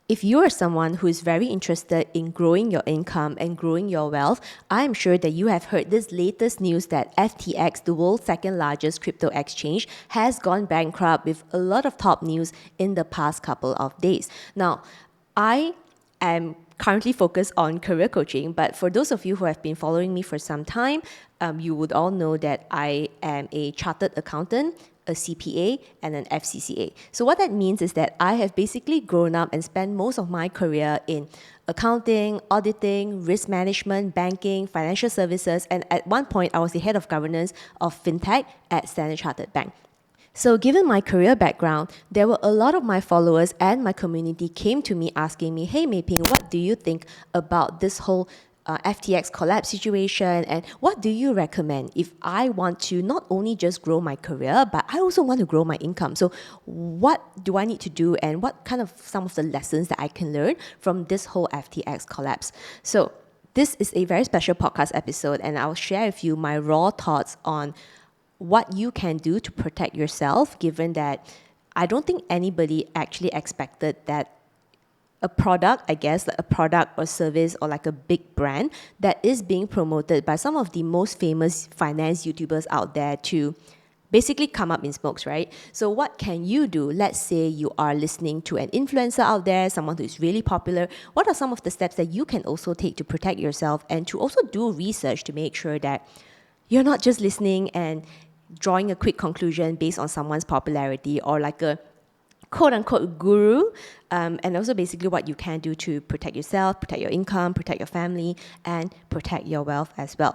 If you are someone who is very interested in growing your income and growing your wealth, I'm sure that you have heard this latest news that FTX, the world's second largest crypto exchange, has gone bankrupt, with a lot of top news in the past couple of days. Now, I am currently focused on career coaching, but for those of you who have been following me for some time, you would all know that I am a chartered accountant, a CPA, and an FCCA. So what that means is that I have basically grown up and spent most of my career in accounting, auditing, risk management, banking, financial services, and at one point I was the head of governance of Fintech at Standard Chartered Bank. So given my career background, there were a lot of my followers and my community came to me asking me, hey Mei Phing, what do you think about this whole FTX collapse situation, and what do you recommend if I want to not only just grow my career, but I also want to grow my income? So what do I need to do, and what kind of some of the lessons that I can learn from this whole FTX collapse? So this is a very special podcast episode, and I'll share with you my raw thoughts on what you can do to protect yourself, given that I don't think anybody actually expected that a product, I guess, like a product or service or like a big brand that is being promoted by some of the most famous finance YouTubers out there to basically come up in smokes, right? So what can you do? Let's say you are listening to an influencer out there, someone who is really popular. What are some of the steps that you can also take to protect yourself and to also do research to make sure that you're not just listening and drawing a quick conclusion based on someone's popularity or like a quote-unquote guru, and also basically what you can do to protect yourself, protect your income, protect your family, and protect your wealth as well.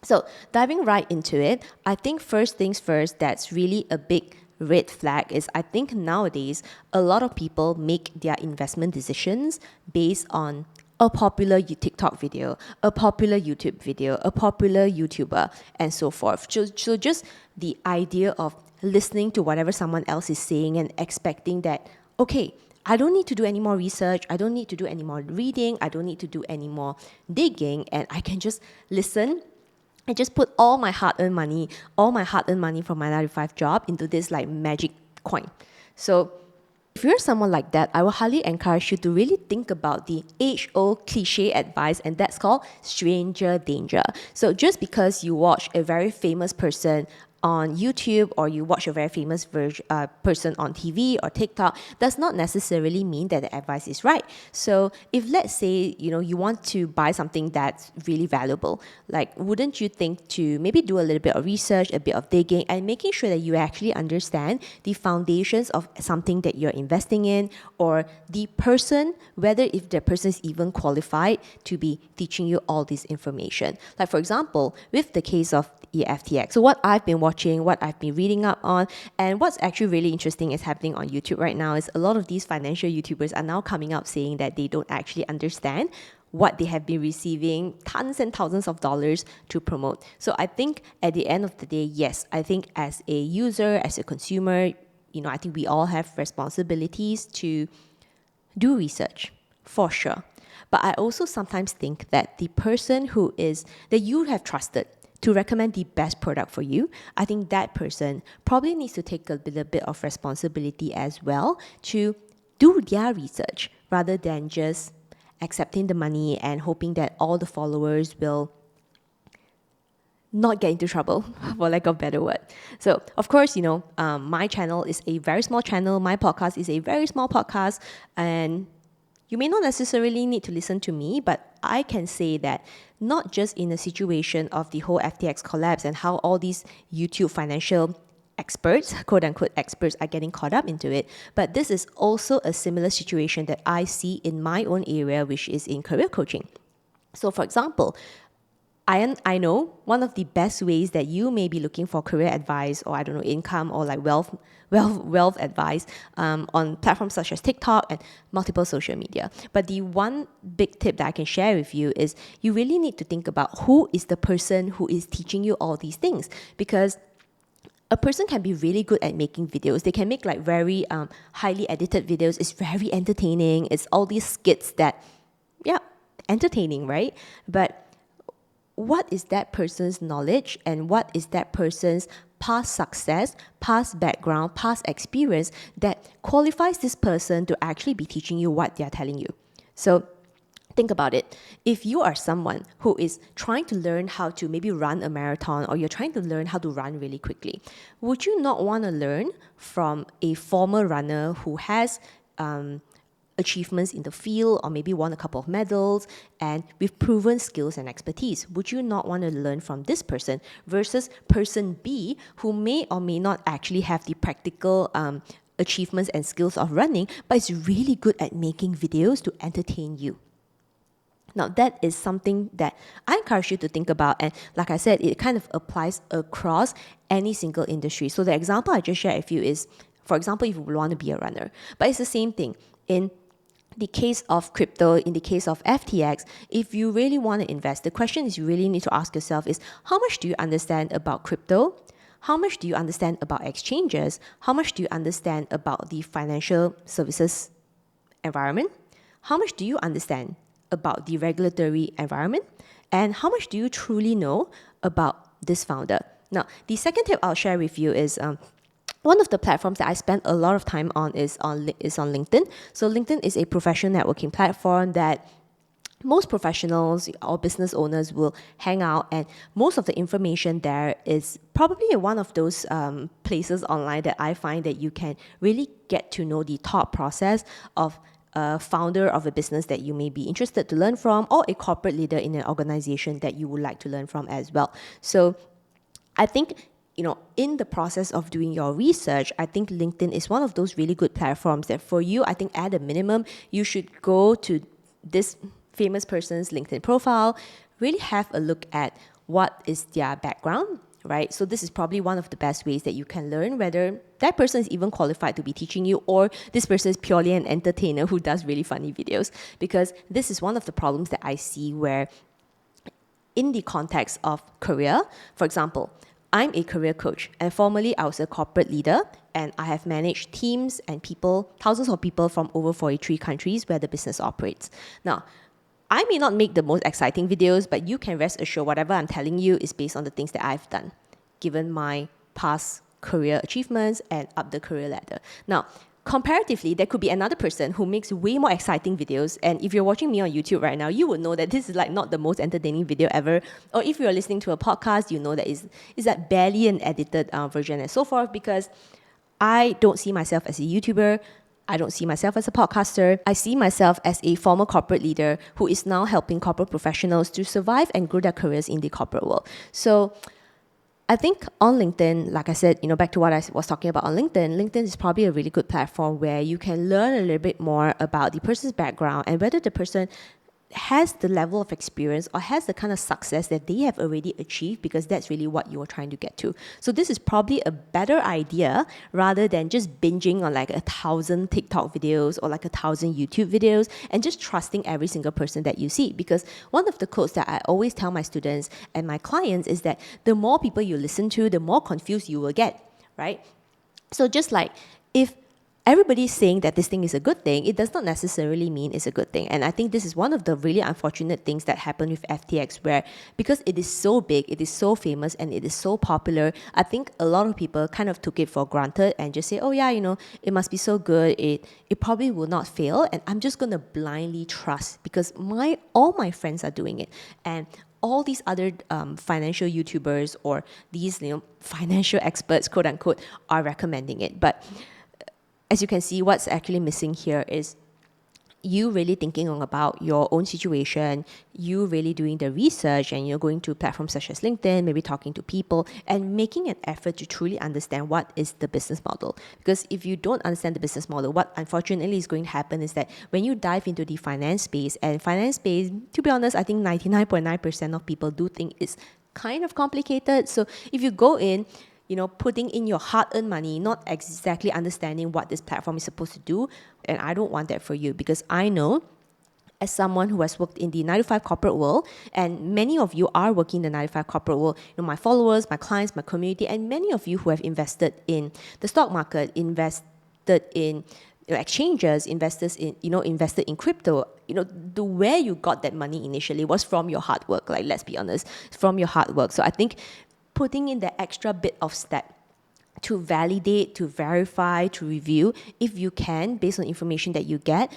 So diving right into it, I think first things first, that's really a big red flag is I think nowadays a lot of people make their investment decisions based on a popular TikTok video, a popular YouTube video, a popular YouTuber, and so forth. So just the idea of listening to whatever someone else is saying and expecting that, okay, I don't need to do any more research, I don't need to do any more reading, I don't need to do any more digging, and I can just listen and just put all my hard-earned money from my 9-to-5 job into this like magic coin. So if you're someone like that, I will highly encourage you to really think about the age-old cliche advice, and that's called stranger danger. So just because you watch a very famous person on YouTube or you watch a very famous person on TV or TikTok does not necessarily mean that the advice is right. So if let's say, you want to buy something that's really valuable, like wouldn't you think to maybe do a little bit of research, a bit of digging, and making sure that you actually understand the foundations of something that you're investing in, or the person, whether if the person is even qualified to be teaching you all this information. Like for example, with the case of FTX. So what I've been watching, what I've been reading up on, and what's actually really interesting is happening on YouTube right now is a lot of these financial YouTubers are now coming up saying that they don't actually understand what they have been receiving tons and thousands of dollars to promote. So I think at the end of the day, yes, I think as a user, as a consumer, I think we all have responsibilities to do research for sure. But I also sometimes think that the person that you have trusted to recommend the best product for you, I think that person probably needs to take a little bit of responsibility as well to do their research rather than just accepting the money and hoping that all the followers will not get into trouble, for lack of a better word. So, of course, my channel is a very small channel. My podcast is a very small podcast, and you may not necessarily need to listen to me, but I can say that not just in a situation of the whole FTX collapse and how all these YouTube financial experts, quote-unquote experts, are getting caught up into it, but this is also a similar situation that I see in my own area, which is in career coaching. So for example, I know one of the best ways that you may be looking for career advice, or income, or like wealth advice on platforms such as TikTok and multiple social media. But the one big tip that I can share with you is you really need to think about who is the person who is teaching you all these things, because a person can be really good at making videos. They can make like very highly edited videos. It's very entertaining. It's all these skits that, entertaining, right? But what is that person's knowledge and what is that person's past success, past background, past experience that qualifies this person to actually be teaching you what they're telling you. So think about it. If you are someone who is trying to learn how to maybe run a marathon, or you're trying to learn how to run really quickly, would you not want to learn from a former runner who has achievements in the field, or maybe won a couple of medals and with proven skills and expertise? Would you not want to learn from this person versus person B, who may or may not actually have the practical achievements and skills of running, but is really good at making videos to entertain you? Now, that is something that I encourage you to think about. And like I said, it kind of applies across any single industry. So the example I just shared with you is, for example, if you want to be a runner, but it's the same thing. In the case of crypto, in the case of FTX, if you really want to invest, the question is you really need to ask yourself is, how much do you understand about crypto? How much do you understand about exchanges? How much do you understand about the financial services environment? How much do you understand about the regulatory environment? And how much do you truly know about this founder? Now, the second tip I'll share with you is one of the platforms that I spend a lot of time on is on LinkedIn. So LinkedIn is a professional networking platform that most professionals or business owners will hang out, and most of the information there is probably one of those places online that I find that you can really get to know the thought process of a founder of a business that you may be interested to learn from, or a corporate leader in an organization that you would like to learn from as well. So I think, in the process of doing your research, I think LinkedIn is one of those really good platforms that for you, I think at a minimum, you should go to this famous person's LinkedIn profile, really have a look at what is their background, right? So this is probably one of the best ways that you can learn whether that person is even qualified to be teaching you, or this person is purely an entertainer who does really funny videos. Because this is one of the problems that I see where in the context of career, for example, I'm a career coach, and formerly I was a corporate leader, and I have managed teams and people, thousands of people from over 43 countries where the business operates. Now, I may not make the most exciting videos, but you can rest assured whatever I'm telling you is based on the things that I've done, given my past career achievements and up the career ladder. Now, comparatively, there could be another person who makes way more exciting videos. And if you're watching me on YouTube right now, you would know that this is like not the most entertaining video ever. Or if you're listening to a podcast, you know that is that barely an edited version and so forth, because I don't see myself as a YouTuber. I don't see myself as a podcaster. I see myself as a former corporate leader who is now helping corporate professionals to survive and grow their careers in the corporate world. So I think on LinkedIn, like I said, back to what I was talking about on LinkedIn, LinkedIn is probably a really good platform where you can learn a little bit more about the person's background and whether the person has the level of experience or has the kind of success that they have already achieved, because that's really what you're trying to get to. So this is probably a better idea rather than just binging on like 1,000 TikTok videos or like 1,000 YouTube videos and just trusting every single person that you see. Because one of the quotes that I always tell my students and my clients is that the more people you listen to, the more confused you will get, right? So just like if everybody's saying that this thing is a good thing, it does not necessarily mean it's a good thing. And I think this is one of the really unfortunate things that happened with FTX, where because it is so big, it is so famous, and it is so popular, I think a lot of people kind of took it for granted and just say, oh yeah, it must be so good, it probably will not fail, and I'm just going to blindly trust because all my friends are doing it. And all these other financial YouTubers or these financial experts, quote unquote, are recommending it. But as you can see, what's actually missing here is you really thinking about your own situation, you really doing the research, and you're going to platforms such as LinkedIn, maybe talking to people and making an effort to truly understand what is the business model. Because if you don't understand the business model, what unfortunately is going to happen is that when you dive into the finance space, and finance space, to be honest, I think 99.9% of people do think it's kind of complicated. So if you go in, putting in your hard-earned money, not exactly understanding what this platform is supposed to do, and I don't want that for you, because I know as someone who has worked in the 9-to-5 corporate world, and many of you are working in the 9-to-5 corporate world, my followers, my clients, my community, and many of you who have invested in the stock market, invested in exchanges, invested in crypto, the where you got that money initially was from your hard work. Like, let's be honest, from your hard work. So I think putting in the extra bit of step to validate, to verify, to review, if you can, based on information that you get,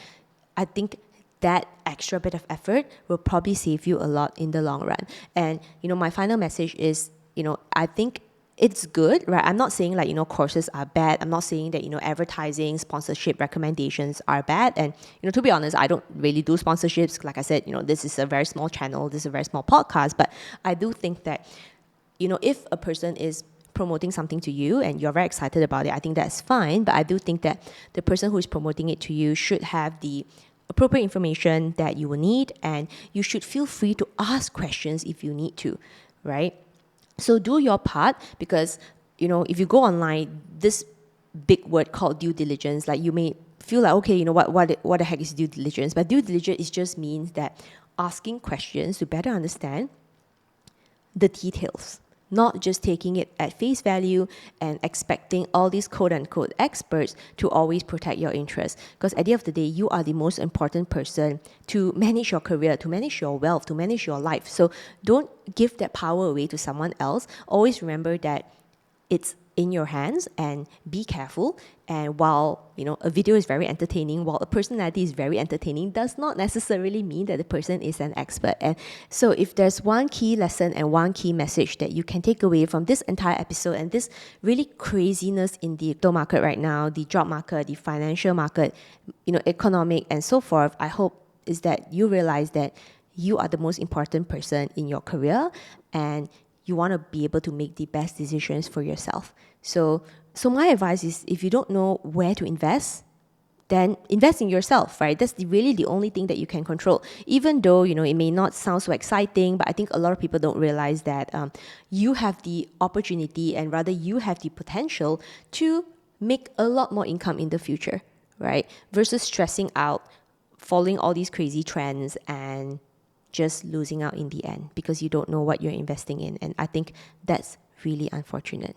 I think that extra bit of effort will probably save you a lot in the long run. And, my final message is, I think it's good, right? I'm not saying like, courses are bad. I'm not saying that, advertising, sponsorship recommendations are bad. And, to be honest, I don't really do sponsorships. Like I said, this is a very small channel. This is a very small podcast. But I do think that, if a person is promoting something to you and you're very excited about it, I think that's fine. But I do think that the person who is promoting it to you should have the appropriate information that you will need, and you should feel free to ask questions if you need to, right? So do your part, because if you go online, this big word called due diligence, like you may feel like, okay, what the heck is due diligence? But due diligence just means that asking questions to better understand the details, not just taking it at face value and expecting all these quote unquote experts to always protect your interests. Because at the end of the day, you are the most important person to manage your career, to manage your wealth, to manage your life. So don't give that power away to someone else. Always remember that it's in your hands, and be careful. And while a video is very entertaining, while a personality is very entertaining, does not necessarily mean that the person is an expert. And so if there's one key lesson and one key message that you can take away from this entire episode and this really craziness in the crypto market right now, the job market, the financial market, economic and so forth, I hope is that you realize that you are the most important person in your career, and you want to be able to make the best decisions for yourself. So my advice is, if you don't know where to invest, then invest in yourself, right? That's really the only thing that you can control. Even though, it may not sound so exciting, but I think a lot of people don't realize that you have the opportunity, and rather you have the potential to make a lot more income in the future, right? Versus stressing out, following all these crazy trends and just losing out in the end because you don't know what you're investing in. And I think that's really unfortunate.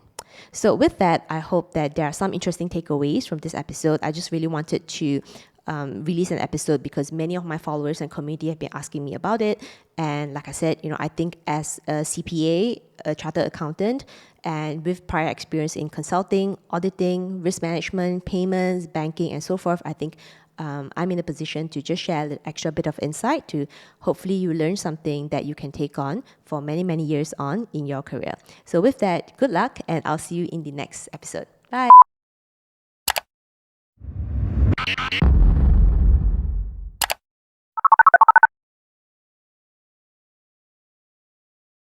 So with that, I hope that there are some interesting takeaways from this episode. I just really wanted to release an episode because many of my followers and community have been asking me about it. And like I said, I think as a CPA, a chartered accountant, and with prior experience in consulting, auditing, risk management, payments, banking, and so forth, I think I'm in a position to just share an extra bit of insight to hopefully you learn something that you can take on for many, many years on in your career. So with that, good luck, and I'll see you in the next episode. Bye.